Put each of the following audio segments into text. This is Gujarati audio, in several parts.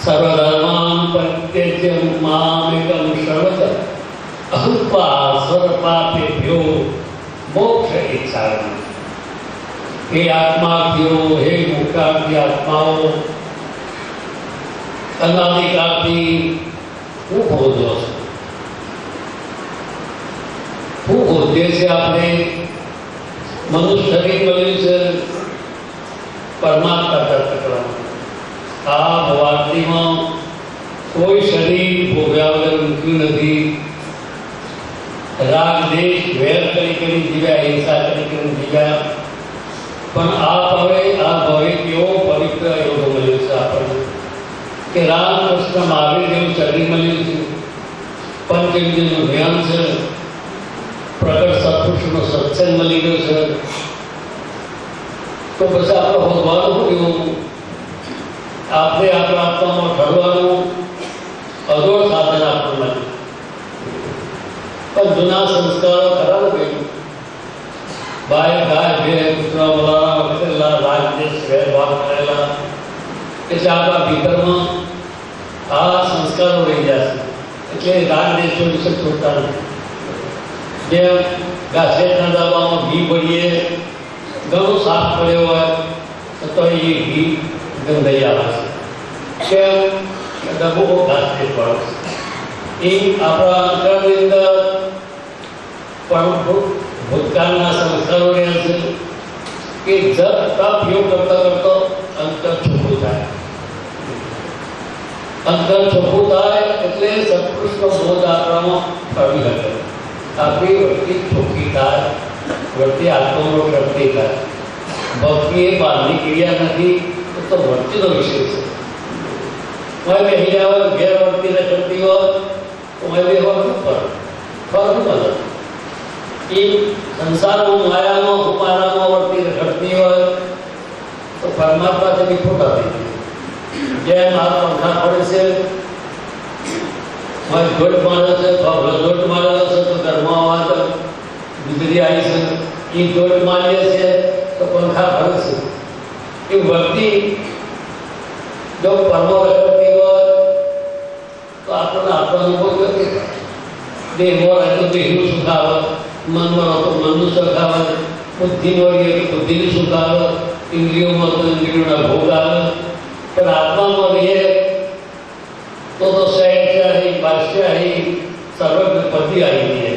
સર્વધર્માન પરિત્યજ્ય મામેકં શરવત અહંત્વા સર્વપાપેભ્યો મોક્ષ ઈચ્છામિ. હે આત્માર્થીઓ, હે મુક્તાર્થી આત્માઓ, અનાદિકાળથી હું ભોગવો છું. હું ભોગવે છે આપણે મનુષ્ય શરીર મળ્યું છે પરમાત્મા તર્ક કરવાનું. આ ભવાર્તીમાં કોઈ શરીર ભોગ્યા વગર મૂક્યું નથી. રાગ દેશ વેર કરી જીવ્યા, હિંસા કરી જીવ્યા, પણ આ ભવે કેવો પવિત્ર યોગ મળ્યો છે આપણને કે રામકૃષ્ણ મહાવીર જેવું શરીર મળ્યું છે, પંચેન્દ્રિયનું જ્ઞાન છે, પ્રગટ સત્પુરુષનો સત્સંગ મળી ગયો છે. તો પછી આપણે ભગવાન એવું આપણે આપણા આત્મામાં ઠરવાનું અદોડ સાધન આપણને મળ્યું. પણ જૂના સંસ્કારો ખરાબ ગયું. બાય ગાય ભે કૂતરા બોલાવા વખતેલા રાજદેશ વેરભાવ કરેલા એટલે આપણા ભીતરમાં આ સંસ્કારો રહી જશે. એટલે રાજદેશો વિશે છોડતા નથી. જેમ ઘાસેટના દાવામાં ઘી ભરીએ, ઘણું સાફ પડ્યો હોય તો એ ઘી ગંધાઈ આવે છે. કેમ ડબ્બો ઘાસેટ પડે છે. એ આપણા અંતરની અંદર પણ ભૂતકાળના સંસ્કારો રહે છે કે જપ તપ યોગ કરતા કરતો અંતર ચોખ્ખું થાય. અંતર ચોખ્ખું થાય એટલે સત્પુરુષનો બોધ આપણામાં ફરી શકે. આપણી વૃત્તિ ચોખ્ખી થાય, વૃત્તિ આત્માનો શક્તિ થાય. ભક્તિ એ બહારની ક્રિયા નથી, તો વૃત્તિનો વિષય છે. કોઈ બેસી જાય ગેરવર્તી કરતી હોય તો બે હોય ફરક મળે. એ સંસારમાં માયામાં ઉપાડામાં વર્તી રખડતી હોય તો પરમાત્મા તેની ખોટા થઈ ગઈ. જેમ આ પંખા પડે છે, ધોટ મારે છે, ધોટ મારેલો છે તો ઘરમાં અવાજ વીજળી આવી છે. એ ધોટ મારીએ છે તો પંખા ફરે છે. એ વર્તી જો પરમો રખડતી હોય તો આપણને આપવાનો કોઈ ગતિ થાય. દેહમાં રહે તો દેહનું સુખ આવે, મનમાં હતો મનનું સુખ આવે, બુદ્ધિમાં રહીએ તો બુદ્ધિનું સુખ આવે, ઇન્દ્રિયોમાં તો ઇન્દ્રિયોના ભોગ આવે. પણ આત્મામાં રહીએ તો શહેનશાહી, બાદશાહી, સર્વજ્ઞ પતિ આવી રહીએ.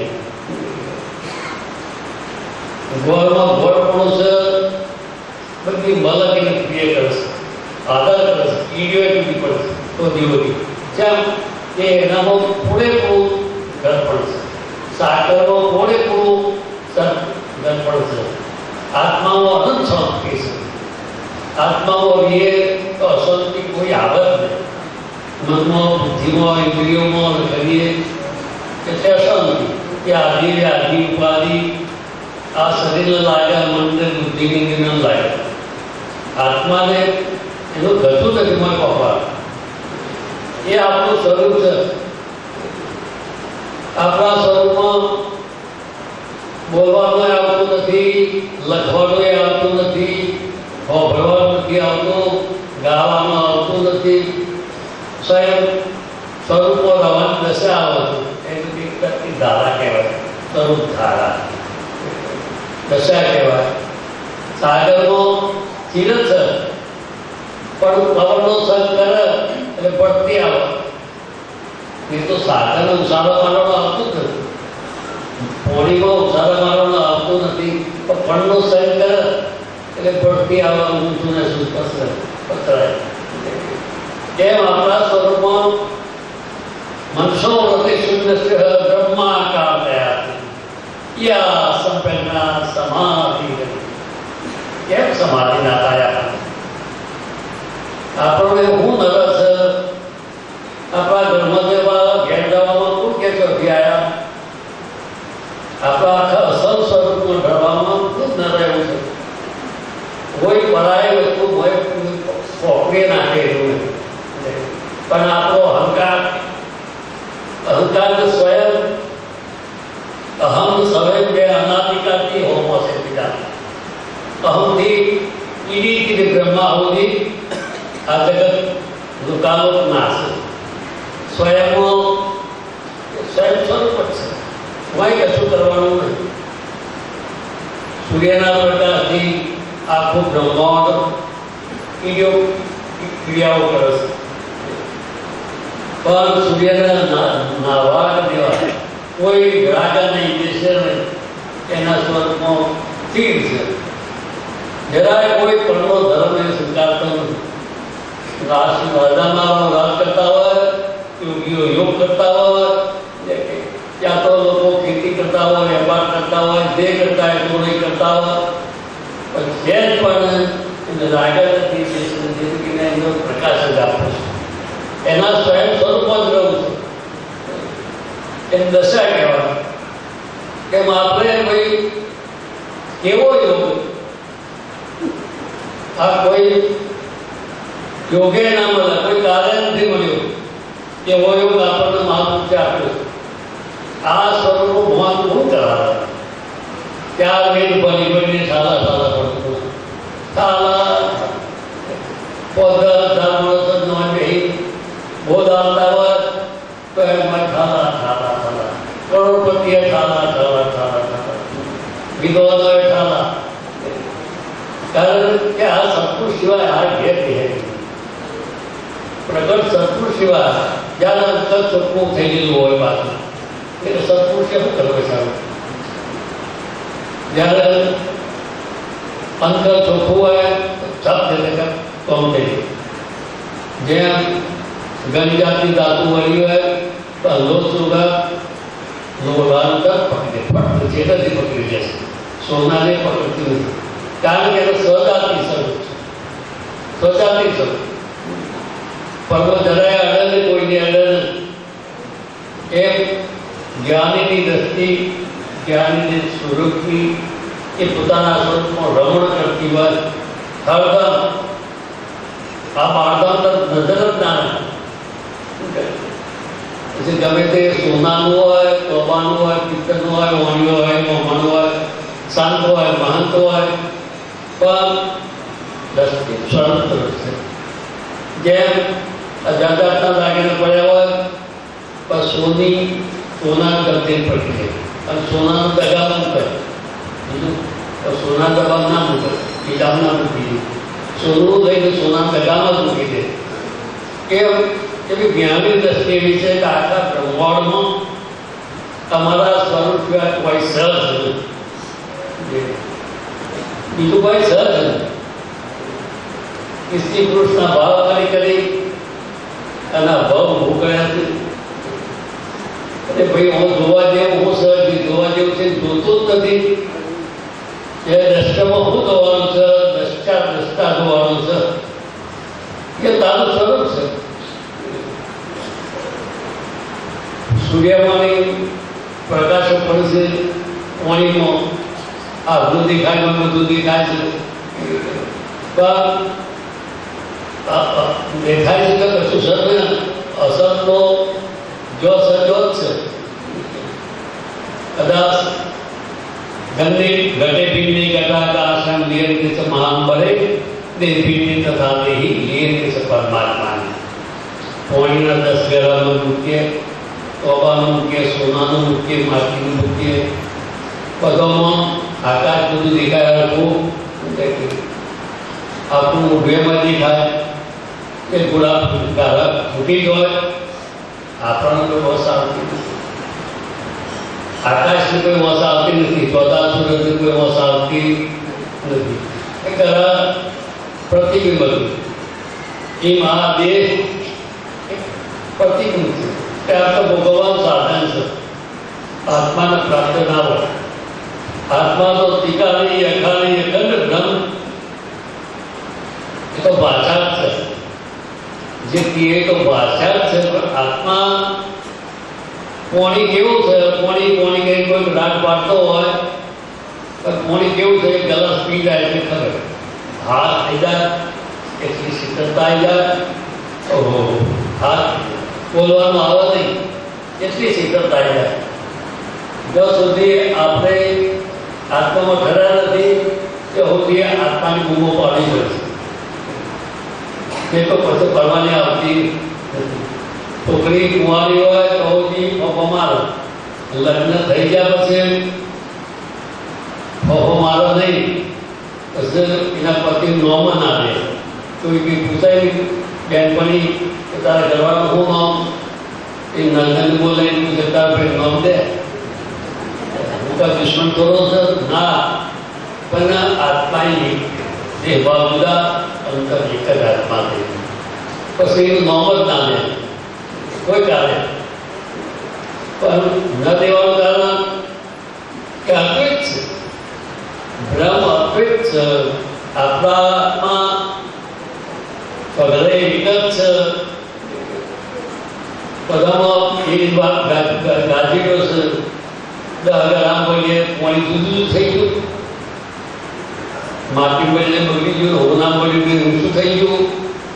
ગોળમાં ગોળપણું છે, બધી મલક એને ક્રિય કરશે, આદર કરશે, કીડીઓ તૂટી પડશે તો દીવોથી. જેમ કે એનામાં પૂરેપૂરું ગણપણ છે, સાકરમાં પૂરેપૂરું ગણપણ છે. આત્મામાં અનંત શાંતિ છે. આત્મામાં રહીએ તો અશાંતિ કોઈ આવે જ નહીં. મનમાં, બુદ્ધિમાં, ઇન્દ્રિયોમાં કરીએ એટલે અશાંતિ કે આદિ ઉપાધિ આ શરીરને લાગ્યા, મનને બુદ્ધિને લાગ્યા. આત્માને એનું ગતું નથી મને પકવા. એ આપણું સ્વરૂપ છે. આપણા સ્વરૂપમાં બોલવાનું આવતું નથી, લખવાનું આવતું નથી, હોભળવાનું નથી આવતું, ગાવાનું આવતું નથી. સ્વયં સ્વરૂપમાં રહેવાની દશા આવે છે એની ધારા કહેવાય. સ્વરૂપ ધારા દશા કહેવાય. સાગરમાં ચીર છે પણ પવનનો સંગ કરે એટલે પડતી આવે. એ તો સાગરને ઉછાળો મારવાનો આવતું જ નથી, પાણીમાં ઉછાળો મારવાનો આવતું નથી, પણ પણનો સંગ કરે એટલે પડતી આવવાનું ઊંચું ને શું પથરાય. એમ આપણા સ્વરૂપમાં મનસો વૃત્તિ શૂન્ય બ્રહ્માકાર થયા યા સંપન્ના સમાધિ. કેમ સમાધિ ના થયા? આપણને હું નરસ છે. આપણા ઘરમાં જેવા ઘેર જવામાં કોણ કે ચોથી આવ્યા? આપણા આખા અસલ સ્વરૂપમાં ઢળવામાં ખૂબ ન રહેવું છે. કોઈ પરાય વસ્તુ ફોકરી નાખે એવું નથી. પણ આપણો અહંકાર સ્વયં અહમ સવય બે અનાદિકાળથી હોમો છે. બીજા અહમથી ઈડીથી બ્રહ્મા સુધી આ જગત કાલો નાશ સ્વયં સ્વયં સ્વરૂપ જ છે, કોઈ કશું કરવાનું નથી. સૂર્યના પ્રકાશથી આખું બ્રહ્માંડ ક્રિયાઓ કરે છે, પણ સૂર્યના નાવા દેવા કોઈ રાગા નહીં, દેશે નહીં, એના સ્વરૂપમાં સ્થિર છે. જરાય કોઈ પણનો ધર્મ એ સ્વીકારતો નથી. રાજામાં રાજ કરતા હોય, યોગીઓ યોગ કરતા હોય, ત્યાં તો લોકો ખેતી કરતા હોય, વેપાર કરતા હોય, જે કરતા હોય ચોરી કરતા હોય, પણ જે પણ રાગા નથી, જિંદગીને એનો પ્રકાશ જ આપે છે. એના સ્વયં સ્વરૂપ જ રહું છે, એ દશા કહેવાય. એમ આપણે ભાઈ કેવો યોગ, આ કોઈ યોગે ના મળે, કોઈ કાર્ય નથી મળ્યો, એવો યોગ આપણને મહાપુરુષે આપ્યો. આ સ્વરૂપનું ભાન શું કરાવે? ત્યાર વેદ બની બનીને સારા સારા પડતું સારા પોતા ધારણો નોન રહી બોધ આવતા હોય તો એમાં ઠાલા ઠાલા ઠાલા, કરોડપતિએ ઠાલા ઠાલા ઠાલા ઠાલા, વિદ્વાનોએ ઠાલા. કારણ કે આ સત્પુરુષ સિવાય આ ભેદ છે. પ્રગટ સત્પુરુષ સિવાય જ્યારે અંતર ચોખ્ખું થઈ ગયેલું હોય પાછું, એટલે સત્પુરુષે શું કરવું સારું? જ્યારે અંતર ચોખ્ખું હોય શબ્દ કોમ થઈ જાય. જેમ ઘણી જાતની ધાતુ વળી હોય તો લોટ સુગા લોહાંતર પકડે, ફટ જેનાથી પકડી જશે, સોનાને પકડતી નથી. કારણ કે એનો સ્વજાતિ સ્વરૂપ છે, સ્વજાતિ સ્વરૂપ. પર્વ જરાય અડે ને કોઈને અડે ને એમ જ્ઞાનીની દ્રષ્ટિ, જ્ઞાનીની સ્વરૂપની એ પોતાના સ્વરૂપમાં રમણ કરતી હોય હરદમ. આ બાળદમ નજર જ ના પછી ગમે તે સોનાનું હોય, તોબાનું હોય, પિત્તરનું હોય, વાણીઓ હોય, મોહન હોય, શાંત હોય, મહંત હોય, પણ દ્રષ્ટિ સ્વતંત્ર છે. જેમ જાતના દાગીને પડ્યા હોય પણ સોના ગરદે પડી જાય અને સોનાનું દગામ મૂકે, સોના દબાવ ના મૂકે, એ દામ ના મૂકી દે, સોનું લઈને સોના દગામાં જ મૂકી દે. એવી જ્ઞાની દ્રષ્ટિ એવી છે કે આખા બ્રહ્માંડમાં તમારા સ્વરૂપ સિવાય કોઈ સહજ નથી, બીજું કોઈ સહજ નથી. સ્ત્રી પુરુષના ભાવ કરી અને ભાવ ભૂકળ્યા છે. એટલે ભાઈ હું જોવા જેવું, હું સહજ જોવા જેવું છે, જોતું જ નથી. એ દ્રષ્ટામાં શું જોવાનું છે? દ્રષ્ટા જોવાનું છે, એ તારું સ્વરૂપ છે. સૂર્યમાંની પ્રકાશો પડશે પાણીમાં, આ બધું દેખાય, બધું દેખાય છે, પણ દેખાય છે કે કશું સર અસર તો જો સજો જ છે. કદાચ ગંદે ઘટે ભીડની ઘટાકાશમ નિયંત્રિત મહાન બળે તે ભીડની તથા દેહી નિયંત્રિત પરમાત્માની. પાણીના 10 ગરાનું મૂકીએ, તોબાનું મૂકીએ, સોનાનું મૂકીએ, માટીનું મૂકીએ, બધામાં આકાશ બધું દેખાય રાખવું. આપણું ઉભેમાં દેખાય એ ગુલાબ ફૂટી જ હોય, આપણને કોઈ વસ આવતી નથી. આકાશની કોઈ વસ આવતી નથી, ચોથા સૂરજની કોઈ વસ આવતી નથી. એ ખરા પ્રતિબિંબ હતું. એ મહાદેવ પ્રતિબિંબ છે. ત્યાં તો ભોગવવાનું સાધન છે, આત્માને પ્રાપ્ત ના હોય. આત્મા તો ટીકાની અખાની અખંડ બ્રહ્મ, એ તો ભાષા જ છે. જે કહે તો ભાષા જ છે, પણ આત્મા પોણી કેવું છે? પોણી કઈ કોઈ રાગ પાડતો હોય પણ પોણી કેવું છે? ગલાસ પી જાય એટલે ખબર હાથ થઈ જાય, એટલી શીતળતા આવી જાય. ઓહો, હાથ બોલવાનું આવે નહીં, એટલી શીતળતા આવી જાય. જ્યાં સુધી આપણે આત્મામાં ખરા નથી ત્યાં સુધી આત્માની બૂમો પાડવી પડશે. એ તો પછી કરવાની આવતી છોકરી કુંવારી હોય તો ફોફો મારો, લગ્ન થઈ ગયા પછી ફોફો મારો નહીં, પછી એના પતિ નોમ ના દે. તો એ પૂછાય બેનપણી કે તારા ઘરવાળાનું શું નામ? એ નંદન બોલે કે તારા ભાઈ નામ દે. હું કાં દુશ્મન થોડો છે? ના, પણ આત્માની દેહ ભાવ જુદા, અંતર એક જ આત્મા થઈ. પછી એનું નામ જ ના દે કોઈ કારણે. પણ ન દેવાનું કારણ કે અદ્વૈત છે, બ્રહ્મ અદ્વૈત છે, આપણામાં પગલે વિગત છે. બધામાં એ વાત ગાજીડો છે. 10 ગ્રામ બોલીએ પાણી જુદું થઈ ગયું, માટી બોલીને બગડી ગયું, હોના બોલીને ઊંચું થઈ ગયું,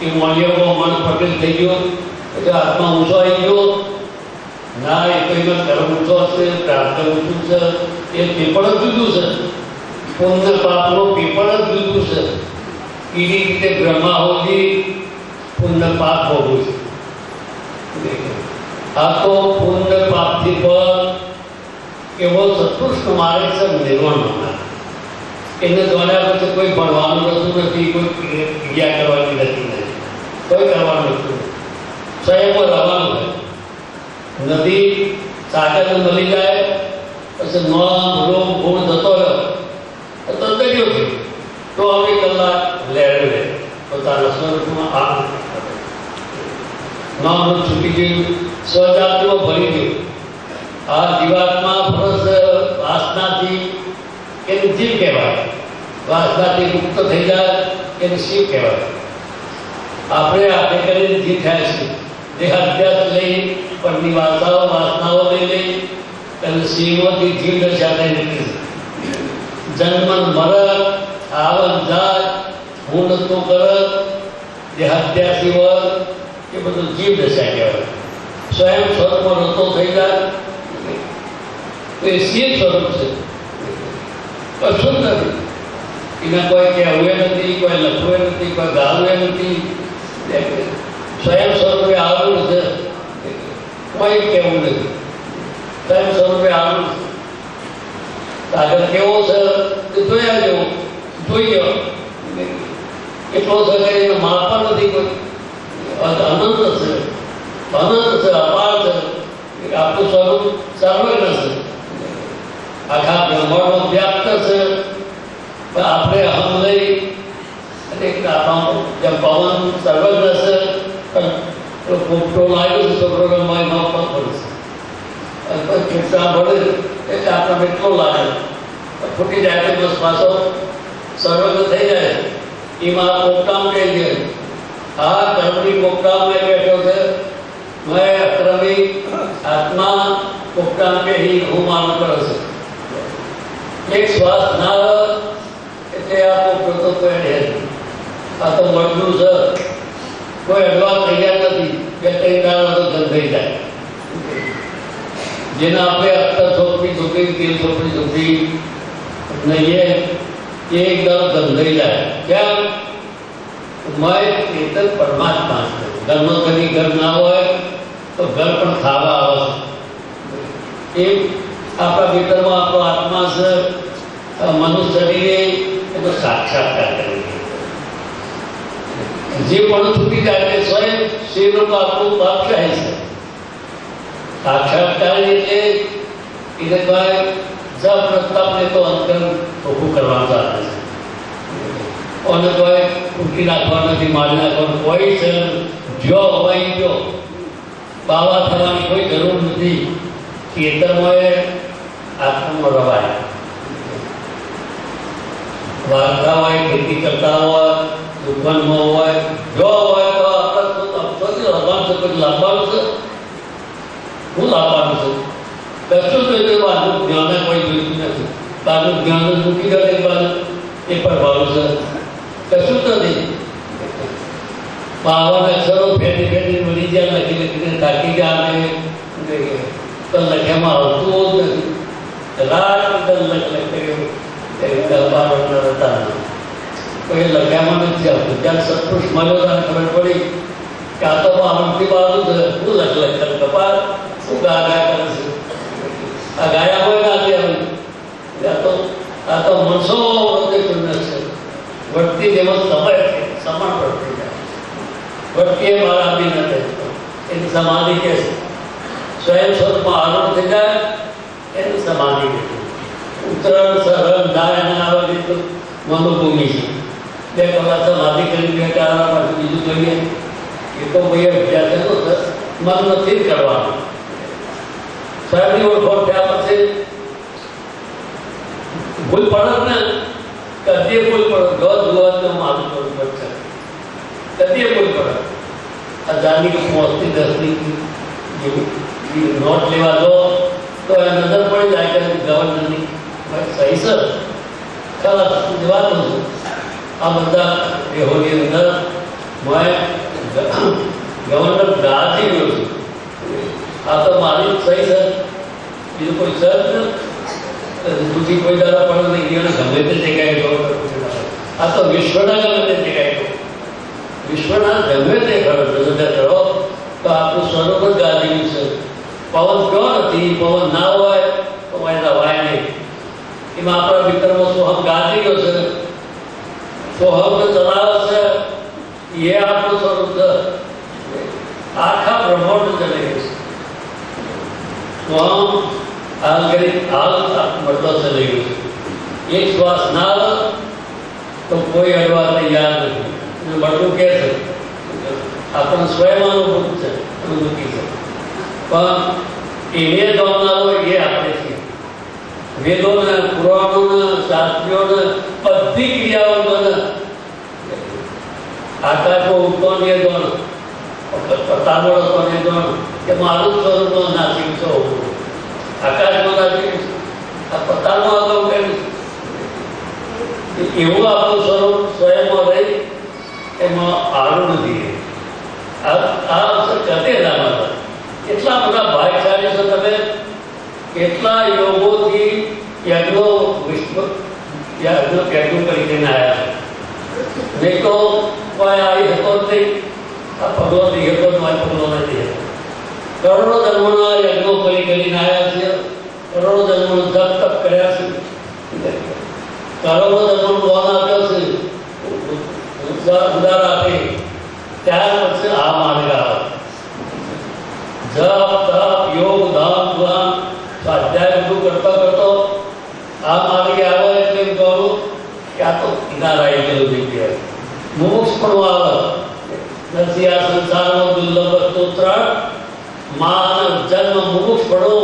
એ મોલિયામાં મન પટેલ થઈ ગયો, એટલે આત્મા ઊંચો આવી ગયો. ના, એ તો એમાં કર્મ ઊંચો હશે, પ્રાપ્ત ઊંચું છે, એ પેપર જ જુદું છે. પુણ્ય પાપનો પેપર જ જુદું છે. એવી રીતે બ્રહ્માહુતિ પુણ્ય પાપ ભોગવું છે. આ તો પુણ્ય પાપથી પર એવો સત્કૃષ્ણ માર્ગ છે નિર્વાણમાં. એને દ્વારા પછી કોઈ ભણવાનું રહેતું નથી, કોઈ ક્રિયા કરવાની રહેતી નથી, કોઈ કરવાનું નથી. સ્વયં રહેવાનું હોય. નદી સાગરને મળી જાય પછી નોમ રોમ ગુણ જતો રહ્યો તો દરિયો થયો. તો હવે કલાક લેડે પોતાના સ્વરૂપમાં આમ નામ છૂટી ગયું, સ્વજાતિઓ ભરી ગયું. આ જીવાત્મા ફરજ વાસનાથી એને જીવ કહેવાય, વાસનાથી મુક્ત થઈ જાય એને શિવ કહેવાય. આપણે આપણે કરીને જીવ થાય છે. દેહાધ્યાસ લઈ પરની વાસનાઓ લઈ લઈ અને શિવોથી જીવ દશા થઈ નીકળી. જન્મ મરણ આવન જાત હું નતું કરત દેહાધ્યાસી વર્ગ એ બધું જીવ દશા કહેવાય. સ્વયં સ્વરૂપમાં રતો થઈ જાય તો એ શિવ સ્વરૂપ છે, કશું નથી. એના કોઈ કહેવું નથી, કોઈ લખવું નથી, કોઈ ગાવું નથી. સ્વયં સ્વરૂપે આવું છે, કોઈ કહેવું નથી. સ્વયં સ્વરૂપે આવું છે. આગળ કેવો છે તે જોયા જેવો જોઈએ. એટલો છે કે એનો માપ નથી કોઈ. અનંત છે, અનંત છે, અપાર છે. આપણું સ્વરૂપ સર્વજ્ઞ છે, આખા બ્રહ્માંડમાં વ્યાપ્ત છે. પણ આપણે અહમ લઈ અને જેમ પવન સર્વજ્ઞ છે, પણ પોપટો લાગ્યો છે છોકરો રમવાય ન પડશે. કેટલા ભળે એટલે આપણને એટલો લાગે, ફૂટી જાય તો બસ પાછો સર્વજ્ઞ થઈ જાય. એમાં પોપટામ કહી દે, આ કર્મની પોપટામાં બેઠો છે. મેં અક્રમી આત્મા પોપટામ કે હું માનું કરે છે. એક શ્વાસ ના આવે એટલે આ પોપટો તો કોઈ અડે નહીં. આ તો મળતું છે, કોઈ અડવા તૈયાર નથી. 2-3 દાડા તો ગંધાઈ જાય. જેના આપણે અત્તર છોકરી છોકરી તેલ છોકરી છોકરી નહીં એકદમ ગંધાઈ જાય. કેમ? મેં ચેતન પરમાત્મા છે. ઘરમાં કદી ઘર ના હોય તો ઘર પણ ખાવા આવે છે. એ આપણા ભીતરમાં આપણો આત્મા છે. મનુષ્ય શરીરે એનો સાક્ષાત્કાર કરી જે પણ છૂટી જાય તે સ્વયં શરીરનું આપણું બાદશાહી છે. સાક્ષાત્કાર એટલે એને કહે પ્રતાપને તો અંતર ઊભું કરવાનું ચાલે છે. અને કોઈ ફૂંકી નાખવા નથી, મારી નાખવાનું કોઈ છે. જો હોય જો બાવા થવાની કોઈ જરૂર નથી. ખેતરમાં આત્મામાં રવાય. વાર્તા હોય, ખેતી કરતા હોય, દુકાનમાં હોય, જો હોય તો આપણે લાવવાનું છે. હું લાવવાનું છું કશું તો બાજુ જ્ઞાન કોઈ જોઈતું નથી. બાજુ જ્ઞાન મૂકી દે એક બાજુ એ પરવાનું છે, કશું તો નહીં. પાવન અક્ષરો ફેરી ફેરી મળી જાય, લખી લખીને થાકી જાય. તો લખ્યામાં આવતું જ નથી. રાત લખ લખ હતા કોઈ લખ્યામાં નથી આવતું. ત્યારે સત્પુરુષ મળ્યો ત્યારે ખબર પડી કે આ તો આમથી બાજુ છે. શું લખ કરે કપાળ, શું ગા કરે છે? આ ગાયા હોય નાથી આવી. આ તો મનસો વૃત્તિ શૂન્ય છે. વૃત્તિ જેવો સમય છે, સમણ પડતી જાય. વૃત્તિ એ મારા બી નથી, એની સમાધિ કે છે. સ્વયં સ્વરૂપમાં આનંદ થઈ જાય એની સમાધિ કે છે. ઉત્તરાયણ સરળ નારાયણ આવવા દીધું મનોભૂમિ છે. 2 કલાક સમાધિ કરી બેઠા પાછું બીજું જોઈએ એ તો ભાઈ અભ્યાસ મન નથી જ કરવાનું. સ્વયંની ઓળખોળ થયા પછી ભૂલ પડે ને, કદીએ ભૂલ પડે. જોવા મારું કરવું પડશે, કદીએ ભૂલ પડે. 1000ની 5 થી 10ની નોટ લેવા દો તો એ નજર પડી જાય કે ગવર્નરની સહી સર ખરા જવાનું છું. આ બધા એહોની અંદર મેં ગવર્નર ગાજી ગયો છું. આ તો મારી સહી સર, બીજું કોઈ સર નથી. કોઈ દાદા પણ નહીં. એને ગમે તે જગ્યાએ ગવર્નર. આ તો વિશ્વના ગમે તે જગ્યાએ ગયો. વિશ્વના ગમે તે કરો તો આપણું સ્વરૂપ જ ગાજ્યું છે. પવન કયો નથી, પવન ના હોય તો એના વાય નહીં. એમાં આપણા ભીતરમાં સોહમ ગાજી ગયો છે. સોહમ ચલાવે છે એ આપણું સ્વરૂપ છે. આખા બ્રહ્માંડ ચલાવી ગયું છે. સોહમ હાલ કરી હાલ મતલબ ચલાવી ગયું છે. એક શ્વાસ ના આવે તો કોઈ અડવા તૈયાર નથી. મળવું કે છે આપણને સ્વયં અનુભૂત છે, અનુભૂતિ છે. પણ એને જવાબદાર હોય એ આપણે છીએ. વેદોને, પુરાણોને, શાસ્ત્રીઓને બધી ક્રિયાઓને આકાશમાં ઉઠતો ને દોણ, પતાળો હતો ને દોણ કે મારું સ્વરૂપ નાસિક છો. આકાશમાં નાસિક, આ પતાળમાં આગળ કેમ એવું આપણું સ્વરૂપ સ્વયંમાં રહી એમાં આરું નથી. આ કતે ના એટલા બધા ભાગ્યશાળી છો તમે. કેટલા યોગોથી યજ્ઞો યજ્ઞો કરીને આવ્યા. નહીં તો કોઈ આવી હતો જ નહીં. આ પગલો નહીં હતો, મારી પગલો નથી હતો. કરોડો જન્મોના યજ્ઞો કરીને આવ્યા છે. કરોડો જન્મોનો જપ તપ કર્યા છે. કરોડો જન્મનો લોન આપ્યો છે, ઉદાર આપે. ત્યાર પછી આ માર્ગ આવે. જપ તપ યોગ ધામ ધ્યાન સ્વાધ્યાય બધું કરતો કરતો આ માર્ગે આવે એટલે એમ કહું કે આ તો કિનારા આવી ગયેલું થઈ ગયા. મોક્ષ પણ આવે નથી. આ સંસારમાં દુર્લભ સ્તોત્રણ માનવ જન્મ મોક્ષ પડો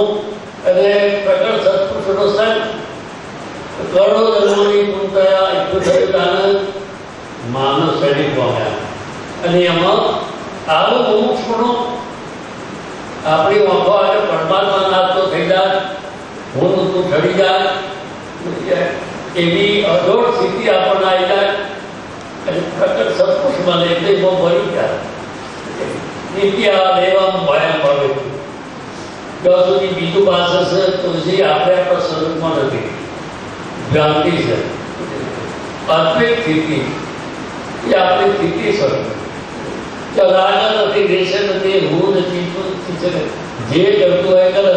અને પ્રકટ સત્પુરુષનો સંગ કરોડો જન્મોની પૂર્ણતા એટલું થયું માનવ શરીર પામ્યા. અને એમાં આવું મોક્ષ પડો આપણી આંખો આજે પરમાત્મા નાચતો થઈ જાય, હું તું ઠરી જાય એવી અઘોર સ્થિતિ આપણને આવી જાય. અને પ્રકટ સત્પુરુષ મળે એટલે એમાં ભરી જાય. નિત્યા દેવમ ભયમ ભવે. ત્યાં સુધી બીજું પાસે છે તો જે આપણે આપણા સ્વરૂપમાં નથી. ભ્રાંતિ છે. આત્મિક સ્થિતિ એ આપણી સ્થિતિ સ્વરૂપ. રાગા નથી, દેશ નથી, હું નથી, જે કરતું હોય કરે.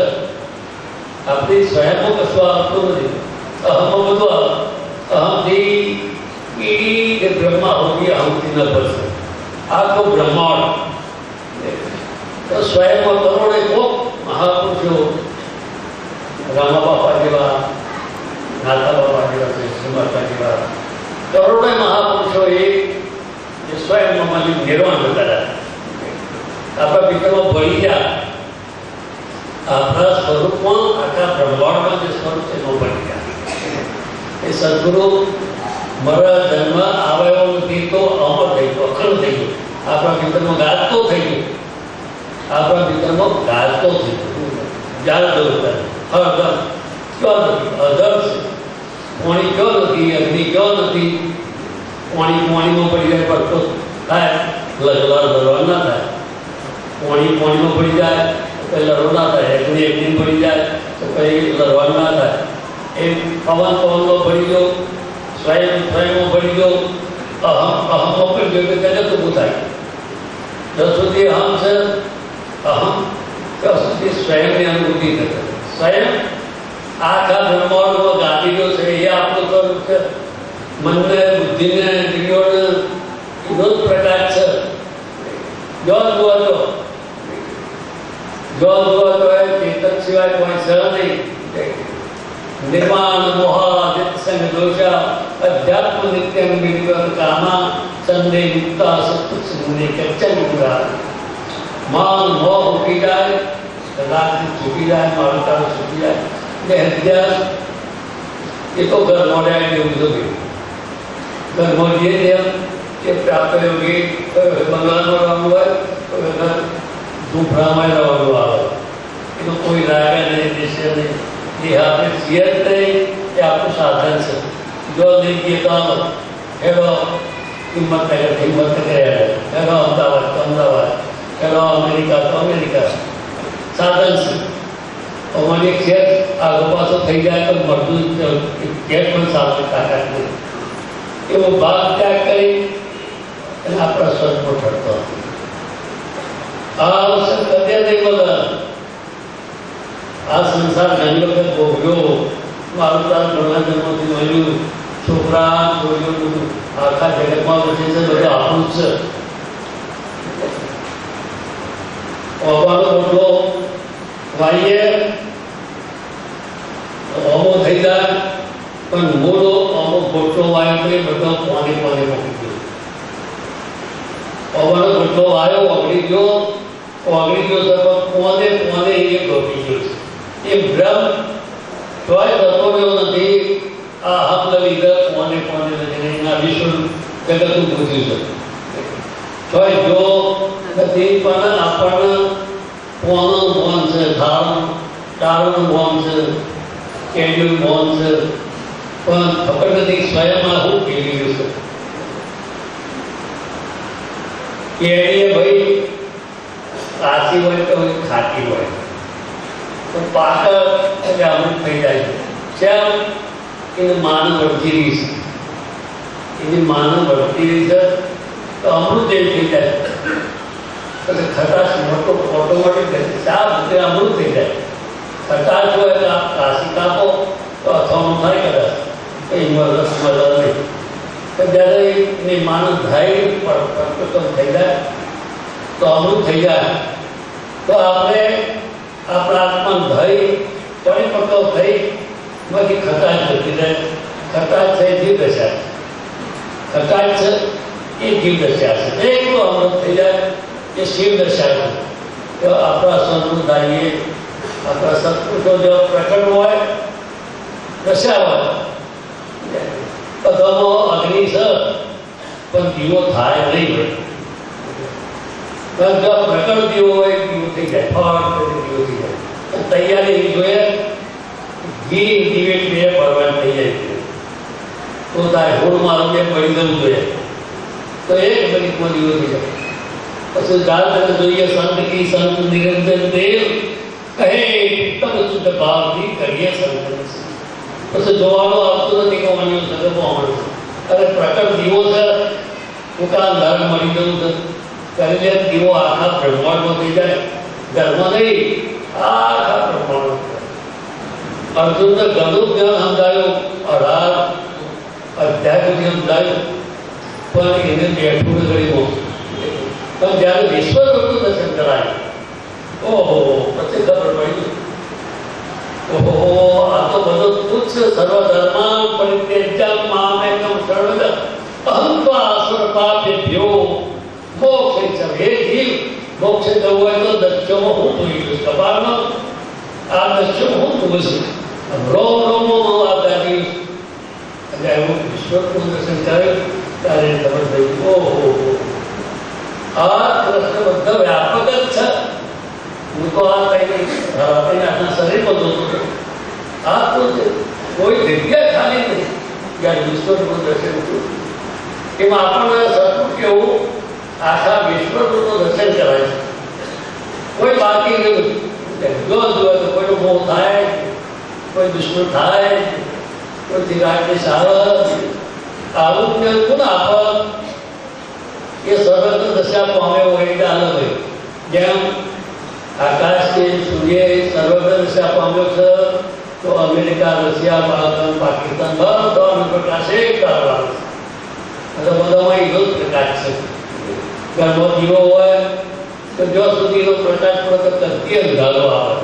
આપણી સ્વયંમાં કશું આવતું નથી. અહમમાં બધું આવે. અહમથી ઈડી બ્રહ્મા હોવી આહુતિ ન પડશે. આખો બ્રહ્માંડ સ્વયંમાં કરોડે કોક મહાપુરુષો, રામા બાપા જેવા, નાથા બાપા જેવા, શ્રી માતા જેવા કરોડે મહાપુરુષો એ સ્વયંમાં માલિક નિર્વાણ હતા. આપણા ભીતરમાં ભળી ગયા. આપણા સ્વરૂપમાં આખા બ્રહ્માંડમાં જે સ્વરૂપ છે એમાં ભળી ગયા. એ સદગુરુ મારા જન્મ આવ્યો નથી તો અમર થઈ ગયો, અખંડ થઈ ગયો. આપણા ભીતરમાં ગાજતો થઈ ગયો. આપણા ભીતરમાં ગાજતો થઈ ગયો. જાણતો હરદમ ક્યો નથી, અધર છે. પાણી ક્યો નથી, અગ્નિ ક્યો નથી. પાણીમાં પડી જાય પડતો થાય, લગલા લડવા ના થાય. પાણીમાં પડી જાય તો કંઈ લડવા ના થાય. અગ્નિ પડી જાય તો કંઈ લડવા ના થાય. એ પવનમાં પડી ગયો, સ્વયંમાં પડી ગયો અહમ ઉપર જોયું ત્યારે તો થાય. જ્યાં સુધી અહમ છે અહમ, ત્યાં સુધી સ્વયંની અનુભૂતિ થશે. સ્વયં આખા બ્રહ્માંડમાં ગાદીઓ છે એ આપણું સ્વરૂપ છે. મનને, બુદ્ધિને, ઇન્દ્રિયોને એનો જ પ્રકાશ છે. જો જુઓ તો એ ચેતન સિવાય કોઈ છે નહીં. નિર્માણ મોહા સંગ દોષા અધ્યાત્મ નિત્યમ વિનિવર કામા સંદેહ મુક્તા સત્ય સંદેહ કચ્ચન ગુરા. માન મોહ ઉઠી જાય, કદાચ છૂટી જાય, માનતા છૂટી જાય એટલે અધ્યાસ એ તો ઘર મોઢાય જેવું થયું. ઘર મોઢીએ જેમ કે પ્રાપ્ત યોગી બંગાળમાં રમવું હોય તો ઘર ઝૂંપડામાં રહેવાનું આવે. એનું કોઈ લાગે નહીં, દેશે નહીં. એ આપણે છીએ જ નહીં, એ આપણું સાધન છે. જો નહીં કહીએ તો આવો હેલો હિંમતનગર હેલો અમદાવાદ તો અમદાવાદ, હેલો અમેરિકા તો અમેરિકા. સાધન છે. અમારી ખેત આગળ પાછો થઈ જાય તો મળતું ખેત પણ સાચું તાકાત નહીં. એવો ભાગ ત્યાગ કરી અને આપણા સ્વર્ગમાં ઠરતો. આ અવસર કદે નહીં બધા. આ સંસાર ઘણી વખત ભોગ્યો. મારું તાર ઘણા જન્મથી મળ્યું, છોકરા છોડ્યું, આખા જગતમાં વચ્ચે છે બધું આપણું જ છે. ઓવાનો રોટલો વાઈએ અમો થઈ જાય, પણ મોડો અમુક ગોટલો વાયો તો એ બધો પાણી મૂકી ગયો. ઓવાનો ગોટલો વાયો ઓગળી ગયો તો પોને એ ગોઠી ગયો છે. એ ભ્રમ તોય થતો રહ્યો નથી. આ હક લીધે પોને નથી. એના વિશ્વ જગતનું પૂછ્યું છે તોય જો નથી. પણ આપણને પોનું મોન છે, ટાળનું મોન છે, કેડિયું મોન છે, પણ ખબર નથી સ્વયંમાં શું કેડિયું છે. કેડીએ ભાઈ કાચી હોય તો ખાટી હોય તો પાકર એટલે અમૃત થઈ જાય છે. કેમ? એને માન વળતી રહી છે. એની માન વળતી રહી છે તો અમૃત એ થઈ જાય. એટલે ખટાશ મોટો ઓટોમેટિક ચા બધે અમૃત થઈ જાય. ખટાશ હોય તો આપ કાશી કાપો તો અથવાનું થાય કદાચ એમાં રસ મળે નહીં. તો જ્યારે એની માન ધાય પરકમ થઈ જાય તો અમૃત થઈ જાય. તો આપણે આપણા આત્મા ભય પરિપક્વ થઈ માંથી ખટાશ જતી જાય. ખટાશ છે જીવ દશા. ખટાશ છે એ જીવ દશા છે. એકલો અમૃત થઈ જાય એ શિવ દશા છે. તો આપણા સંપ્રદાયે આપણા સત્પુરુષો જો પ્રકટ હોય દશા હોય બધામાં અગ્નિ છે પણ દીવો થાય નહીં હોય. જો પ્રકટ દીવો હોય દીવો થઈ જાય, ફળ દીવો થઈ જાય. તૈયારી એવી જોઈએ ઘી દીવે બે ભરવાની થઈ જાય. તો તારે હોડ મારું બે પડી જવું જોઈએ તો એક મિનિટમાં દીવો થઈ જાય. પછી ગાળ તને જોઈએ સંત કી સંત નિરંજન દેવ કહે તમ શુદ્ધ ભાવથી કરીએ સંત. પછી જોવાનું આવતું નથી કમાણી સગવાનું. અરે પ્રકટ દીવો છે દુકાનદાર મળી જવું છે કરી લે દીવો આખા બ્રહ્માંડમાં થઈ જાય. ઘરમાં નહીં આખા બ્રહ્માંડ. અર્જુનને ઘણું જ્ઞાન સમજાયું, 18 અધ્યાય સુધી સમજાયું, પણ એને બેઠું ગરીબો. પણ જ્યારે વિશ્વરૂપનું દર્શન કરાય ઓહો પછી ખબર પડી ઓહો આ તો બધો તુચ્છ સર્વધર્માન પરિત્યજ્ય મામેકમ શરણં અહં ત્વાસુર પાપેભ્યો મોક્ષે હે જીવ. મોક્ષે જવું હોય તો દસ્યુમાં હું જોઈ છું. કપાળમાં આ દસ્યુમાં હું જોઉં છું. રોમ રોમો આ ગાડી એટલે એવું વિશ્વનું દર્શન કર્યું ત્યારે ખબર પડી ઓહો આ કૃષ્ણ બધા વ્યાપક જ છે. હું તો આ કઈ આખા શરીરમાં જોતો હતો. આ તો કોઈ જગ્યા ખાલી નથી જ્યારે વિશ્વનું દર્શન થયું. એમાં આપણને સત્પુર કેવું આખા વિશ્વનું દર્શન કરાય છે. કોઈ બાકી નથી. જો તો કોઈનો મોહ થાય, કોઈ દુશ્મન થાય, કોઈ રાગની સાવધ આરોગ્ય કોણ આપત એ સર્વત્ર દશા પામે હોય એટલે અલગ હોય. જેમ આકાશથી સૂર્ય સર્વત્ર દશા પામ્યો છે, તો અમેરિકા, રશિયા, ભારત, પાકિસ્તાન બધાનો પ્રકાશ એક કરવાનો છે. બધામાં એનો જ પ્રકાશ છે. ઘરમાં દીવો હોય તો જ્યાં સુધી એનો પ્રકાશ પડે તો કદથી અંધારો આવે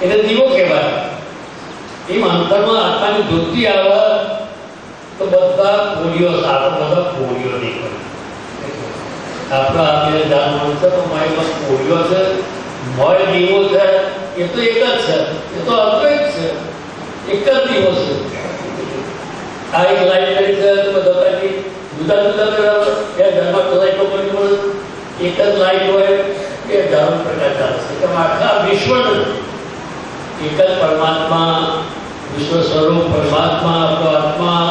એને દીવો કહેવાય. એમ અંતરમાં આત્માની જ્યોતિ આવે તો બધા કોળીઓ સારો, બધા કોળીઓ દેખાય. આપણા આપણે જાણવાનું છે તો મારી કોળીઓ છે, મોય દીવો છે, એ તો એક જ છે, એ તો અદ્વૈત છે, એક જ દીવો છે. આ એક લાઈટ કરી છે તો બધા જુદા જુદા બે ધર્મમાં લાઈટો કરી પણ એક જ લાઈટ હોય બે ધર્મ પ્રકાર ચાલશે. તમે આખા વિશ્વને એક જ પરમાત્મા, વિશ્વ સ્વરૂપ પરમાત્મા, આપણો આત્મા,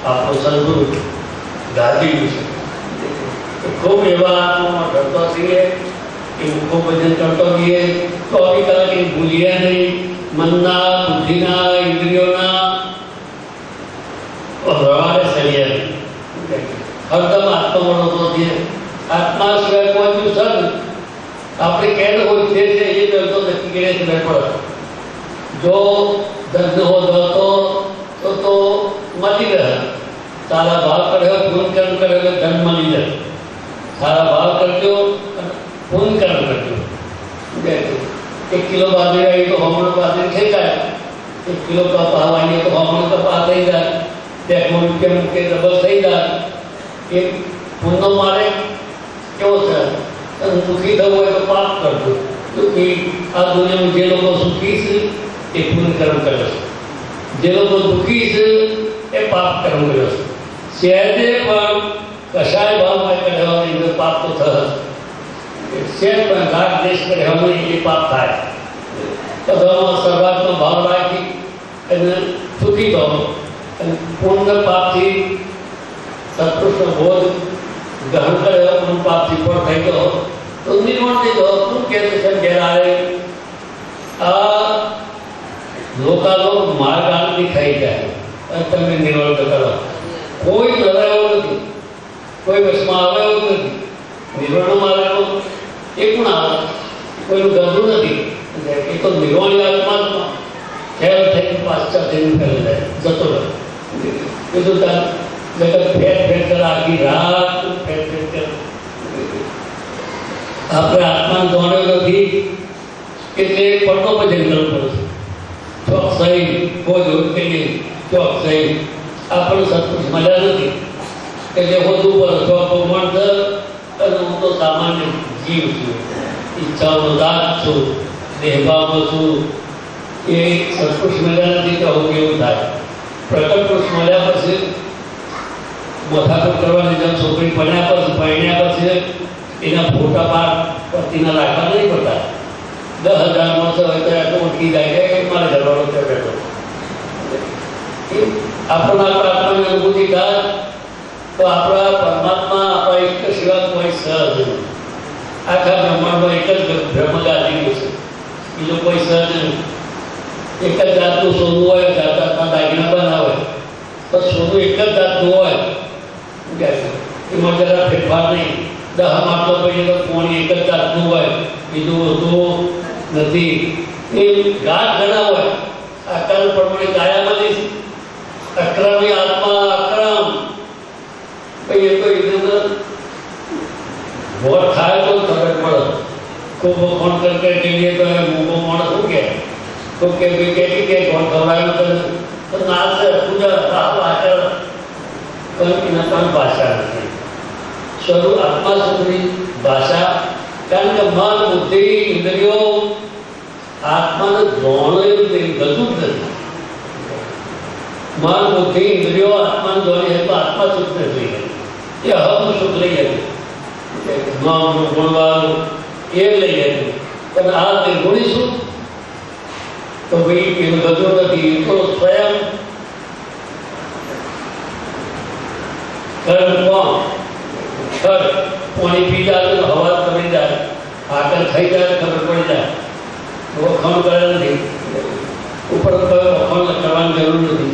આપણો સદગુરુ ગાદી છે. ખૂબ એવા આત્મામાં ઢળતો થઈએ, એ ખૂબ ભજન કરતો થઈએ તો આવી કલાક એ ભૂલીએ નહીં. મનના, બુદ્ધિના, ઇન્દ્રિયોના પ્રવાહે સળીએ નહીં. હરદમ આત્મા મળતો થઈએ. આત્મા સિવાય કોઈ દિવસ આપણે કેદ હોય જે છે એ દર્દો નક્કી કરીએ છીએ પડે. જો દર્દ હો દતો તો મળી રહે. સારા ભાવ કરે, પૂર્ણ કર્મ કરે એટલે ધન મળી જાય. સારા ભાવ કરજો અને પૂર્ણ કર્મ કરજો. 1 કિલો બાજરી આવી તો હમણાં બાજરી થઈ જાય, 1 કિલો કપ આવવાની તો હમણાં કપા થઈ જાય, 2 રૂપિયા મૂકે ડબલ થઈ જાય. એ પૂર્ણનો મારે કેવો છે? સુખી થવું હોય તો પાપ કરજો. દુઃખી આ દુનિયામાં જે લોકો સુખી છે એ પૂર્ણ કર્મ કરે છે, જે લોકો દુઃખી છે એ પાપ કર્મ કર્યો છે. સહેજે પણ કશાય ભાવમાં કહેવાની અંદર પાપ તો થશે. સહેજ પણ ઘાટ દેશ કહેવાનું એ પાપ થાય. બધામાં સર્વાત્મા ભાવ રાખી અને સુખી થો અને પૂર્ણ પાપથી સત્પુરુષનો બોધ ગ્રહણ કર્યો, પૂર્ણ પાપથી પણ થઈ ગયો તો નિર્માણ થઈ ગયો. શું કહે છે ઘેર આવે આ લોકાલોક માર્ગ આનંદી થઈ જાય અને તમે નિર્વળ કરો. કોઈ ડરાયો નથી, કોઈ વશમાં આવ્યો નથી. નિર્વણનો માર્ગ એ પણ આવે, કોઈનું ગંદું નથી. એ તો નિર્વાણી આત્મા ખ્યાલ થઈ પાશ્ચાત્યનું ફેલ જાય જતો રહે. બીજું જગત ફેર ફેર કરે, આખી રાત ફેર ફેર કરે. આપણે આત્માને દોડ્યો નથી એટલે પડતો ભજન કરવું પડે છે. ચોકસાઈ કોઈ જોઈ કહીએ ચોકસાઈ આપણને સત્પુરુષ મળ્યા નથી એટલે વધુ પર ભગવાન દર અને હું તો સામાન્ય જીવ છું, ઈચ્છાઓનો દાસ છું, દેહભાવમાં છું. એ સત્પુરુષ મળ્યા નથી તો હું કેવું થાય? પ્રકટ પુરુષ મળ્યા પછી મથાકૂટ કરવાની જેમ છોકરી પરણ્યા પછી એના ફોટા પાર પતિના રાખવા નહીં પડતા. 10,000 માણસો હોય તો એટલું ઉઠી જાય કે મારે ઘરવાળો ત્યાં બેઠો. આપણને આપણા આત્માની અનુભૂતિ થાય તો આપણા પરમાત્મા, આપણા ઈષ્ટ સિવાય કોઈ સહજ નહીં. આખા બ્રહ્માંડમાં એક જ બ્રહ્મ ગાદીનું છે, બીજું કોઈ સહજ નહીં. એક જ જાતનું સોનું હોય, જાત જાતના દાગીના બનાવે તો સોનું એક જ જાતનું હોય, એમાં જરા ફેરફાર નહીં. 10 માટલો પડીએ તો પાણી એક જ જાતનું હોય, બીજું વધુ નથી. એ ગાઢ ઘણા હોય. આકાર પ્રમાણે કાયામાં અક્રમી આત્મા અક્રમ એ તો એને વોટ થાય તો ખબર પડે. ખૂબ ફોન કરી કહીએ તો મૂકો માણસ શું કહે? તો કે ભાઈ કેટલી કે ફોન ખવડાવ્યું તો ના છે પૂજા આચર એના પણ ભાષા નથી. સ્વરૂપ આત્મા સ્વરૂપની ભાષા. કારણ કે મન, બુદ્ધિ, ઇન્દ્રિયો આત્માને જોણો એવું ગતું જ નથી. મન, બુદ્ધિ, ઇન્દ્રિયો આત્માને જોડી તો આત્મા શુદ્ધ નથી. એ હમ શુદ્ધ લઈ હતું, નામનું ગુણવાળું એ લઈ હતું. પણ આ નિર્ગુણી શું? તો ભાઈ એનું ગતું નથી. એ તો સ્વયં કર્મ કોણ? પાણી પી જાય તો હવા કરી જાય, આકર ખાઈ જાય ખબર પડી જાય. વખાણ કરે નથી, ઉપર વખાણ કરવાની જરૂર નથી.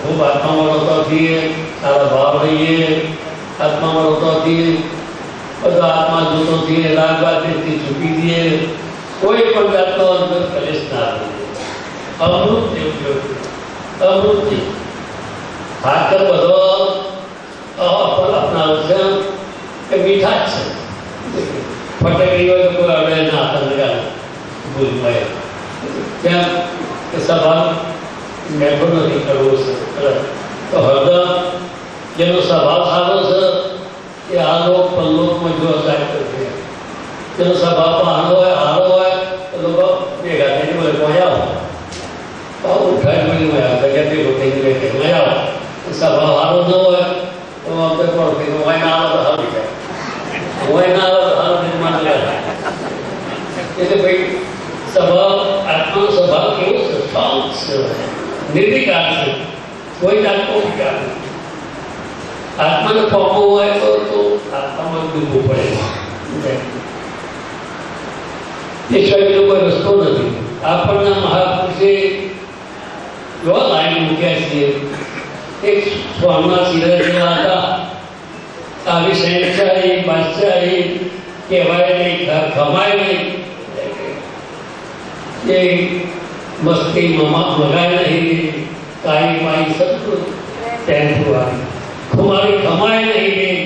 ખૂબ આત્મામાં થઈએ સારા ભાવ રહીએ, આત્મામાં રોતો થઈએ, બધો આત્મા જોતો થઈએ, રાગ બાદથી ચૂકી દઈએ, કોઈ પણ જાતનો અંદર કલેશ ના આવે. અમૃત જેવું અમૃત હાકર બધો અપનાવે છે કે મીઠા જ છે. ફટકડી હોય તો કોઈ અડે ના તંગા ભૂલમાં કેમ કે સ્વભાવ મેઠો નથી કરવો છે. તો હૃદય જેનો સ્વભાવ સારો છે એ આ લોક પરલોકમાં જો અસર કરશે. જેનો સ્વભાવ હારો હોય તો લોકો ભેગા થઈને બોલે મજા આવો ઉઠાઈ મળી મજા જગ્યા ભેગો થઈને લે મજા આવો. સ્વભાવ સારો ન હોય તો આપણે પણ હોય ના આવે તો હારી જાય, હોય ના આવે તો હારું નિર્માણ થાય. એટલે ભાઈ સ્વભાવ આત્માનો સ્વભાવ કેવો છે? શાંત છે, નિર્વિકાર છે, કોઈ જાતનો વિકાર નથી. આત્માને પોપો હોય તો આત્મામાં ડૂબવું પડે. એ શરીરનો કોઈ રસ્તો નથી. આપણને મહાપુરુષે એવા લાઈન મૂક્યા છીએ. એક સ્વામિનાથ સિરાજ જેવા હતા. આવી શહેનશાહી બાદશાહી કહેવાય નહીં, ખમાય નહીં, એ મસ્તી મગાય નહીં, કાઈ પાઈ સત્પુર ટેમ્પુ આવી ખુમારી ખમાય નહીં,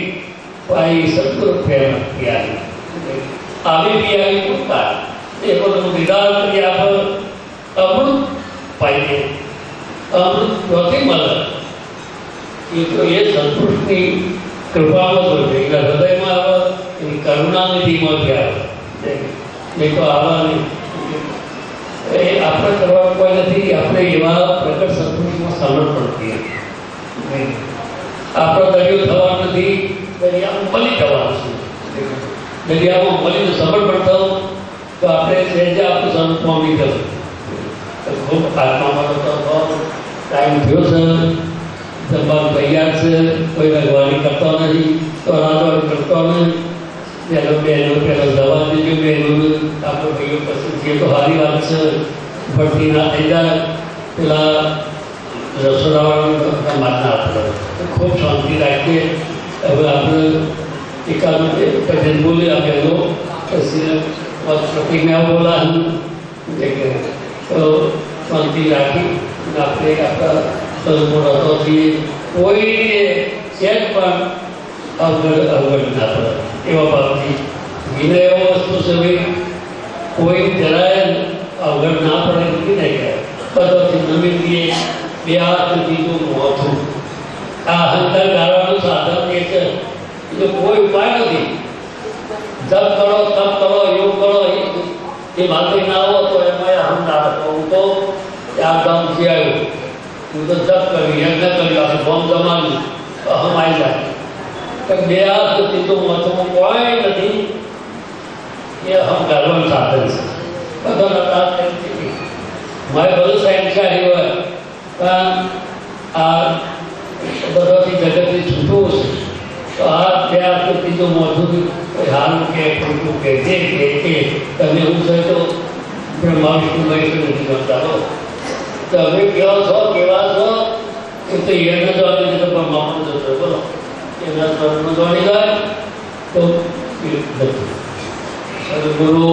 પાઈ સત્પુર પ્રેમ પિયારી આવી પિયારી પૂરતા એ બધું નિદાન કરી આપે. અમૃત પાઈએ, અમૃત ક્યાંથી મળે? એ તો એ સંતૃષ્ટિ કૃપામાં હોય, એના હૃદયમાં આવે, એની કરુણાનિધિમાંથી આવે, નહીં તો આવા નહીં. એ આપણે કરવાનું કોઈ નથી. આપણે એવા પ્રકટ સંતૃષ્ટિમાં સમર્પણ કરીએ. આપણો દરિયો થવાનો નથી, દરિયામાં મળી થવાનું છે. દરિયામાં મળીને સમર્પણ થવું તો આપણે સહેજે આપણું સમર્પણ થયું. ખૂબ આત્મામાં ટાઈમ થયો છે, જમવાનું તૈયાર છે, કોઈ રગવાની કરતો નથી, તો રાંધવાનું કરતો નહીં. પહેલો દવા દેજો, બહેનો આપણો ભાઈઓ પસંદ છે તો સારી વાત છે. ભરતી ના થઈ જાય પેલા રસોડાવાળા મારના આપણે ખૂબ શાંતિ રાખીએ. હવે આપણે એકાદ ભજન બોલે આપેલો પછી પ્રતિજ્ઞા બોલા તો શાંતિ રાખી આપણે આપણા સ્વરૂપો રતો છીએ. કોઈને સેજ પણ અવગણ ના પડે એવા ભાવથી વિનય એવો વસ્તુ છે ભાઈ, કોઈ જરાય અવગણ ના પડે નથી નહીં કહે. બધાથી નમી દઈએ, બે હાથ દીધું મોથું. આ અહંકાર ગાળવાનું સાધન એ છે, એટલે કોઈ ઉપાય નથી. જપ કરો, તપ કરો, યોગ કરો, એ માથે ના આવો તો એમાં અહંકાર હતો. હું તો ચાર ધામથી આવ્યો, હું તો જપ કરી, યજ્ઞ કરી, આપણે બોમ્બ જમાવી તો અહમ આવી જાય. બે હાથ દીધું મોથું કોઈ નથી, એ અહમ ગાળવાનું સાધન છે. બધાના મારે બધું સાયન્સશાહી હોય પણ આ બધાથી જગતથી છૂટવું છે તો આ બે હાથ દીધું મોથું હારું કે ખોટું કે જે કે તમે હું છે તો બ્રહ્મા વિષ્ણુ મહેશ નથી ગમતા હો. તમે કેવા છો એ તો યજ્ઞ જવાની છે તો બ્રહ્મા પણ જતો બોલો એના સ્વરૂપનું જોડી જાય તો સદગુરુ